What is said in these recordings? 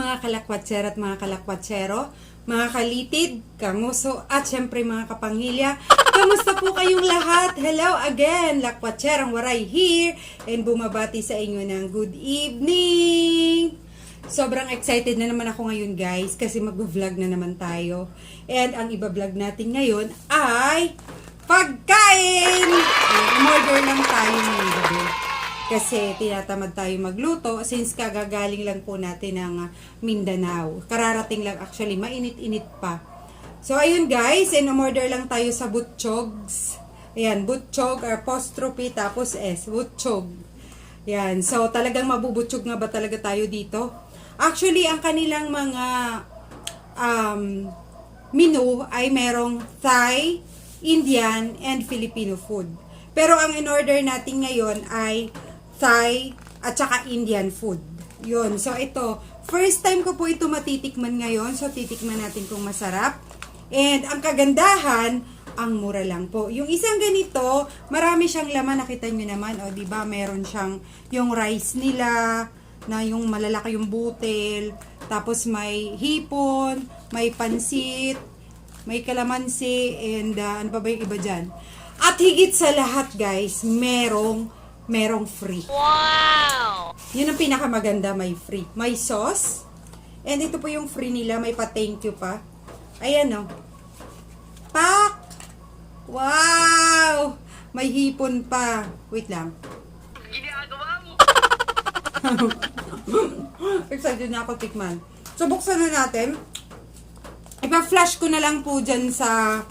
mga kalakwatsero at mga kalakwatsero, mga kalitid, kanguso, at syempre mga kapanghilya. Kamusta po kayong lahat? Hello again, Lakwatserang Waray here, and bumabati sa inyo ng good evening. Sobrang excited na naman ako ngayon guys, kasi mag-vlog na naman tayo. And ang iba-vlog natin ngayon ay pagkain! Umorder lang tayo ng gabi. Kasi tinatamad tayo magluto since kagagaling lang po natin ng Mindanao. Kararating lang actually, mainit-init pa. So ayun guys, and umorder lang tayo sa Butchogs. Ayan, Butchog or apostrophe tapos S, Butchog. Ayan, so talagang mabubutchog nga ba talaga tayo dito? Actually, ang kanilang mga menu ay merong Thai, Indian, and Filipino food. Pero ang in-order natin ngayon ay Thai at saka Indian food. Yun. So, ito. First time ko po ito matitikman ngayon. So, titikman natin kung masarap. And, ang kagandahan, ang mura lang po. Yung isang ganito, marami siyang laman. Nakita nyo naman. O, diba? Meron siyang yung rice nila, na yung malalaki yung butil. Tapos, may hipon, may pansit, may kalamansi, and ano pa ba yung iba dyan? At higit sa lahat, guys, merong free. Wow! Yun ang pinakamaganda, may free. May sauce. And ito po yung free nila. May pa-thank you pa. Ayan o. Pak! Wow! May hipon pa. Wait lang. Ginagawa mo! Excited na ako tikman. So, buksan na natin. Ipa-flash ko na lang po dyan sa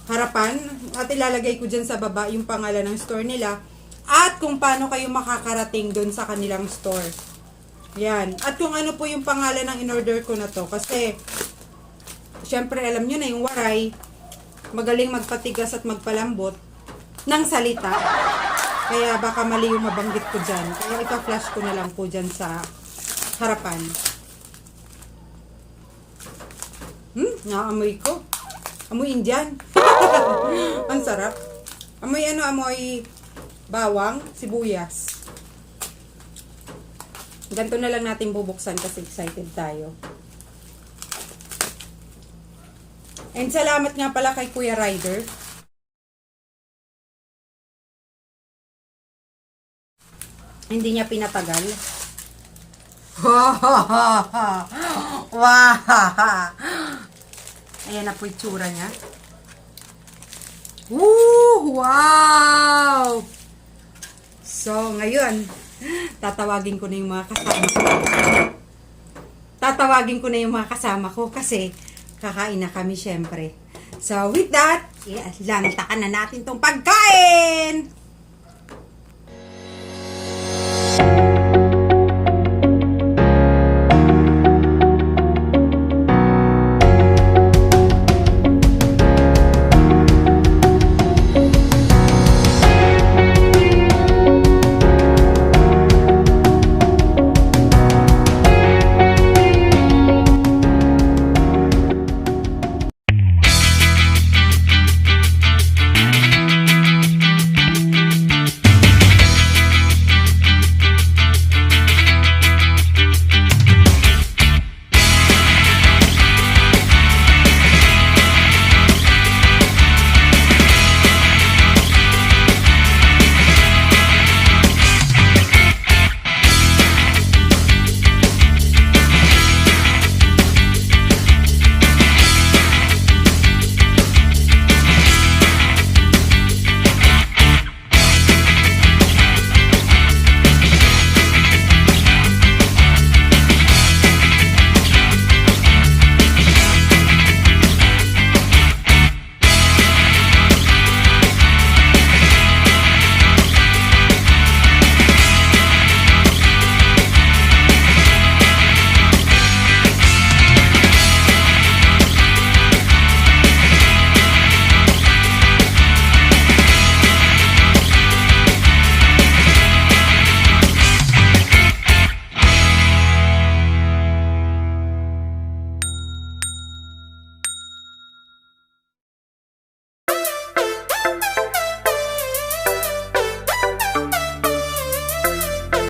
harapan. At ilalagay ko dyan sa baba yung pangalan ng store nila. At kung paano kayo makakarating doon sa kanilang store. Yan. At kung ano po yung pangalan ng in-order ko na to. Kasi, syempre alam nyo na yung Waray, magaling magpatigas at magpalambot ng salita. Kaya baka mali yung mabanggit ko dyan. Kaya ipa-flash ko na lang po dyan sa harapan. Naamoy ko. Amoy Indian. Ang sarap. Amoy ano, amoy bawang, sibuyas. Ganito na lang natin bubuksan kasi excited tayo. And salamat nga pala kay Kuya Ryder. Hindi niya pinatagal. Wow! Ayan na po yung tsura niya. Woo! Wow! So, ngayon, tatawagin ko na yung mga kasama ko. Tatawagin ko na yung mga kasama ko kasi kakain na kami syempre. So, with that, lantakan na natin tong pagkain!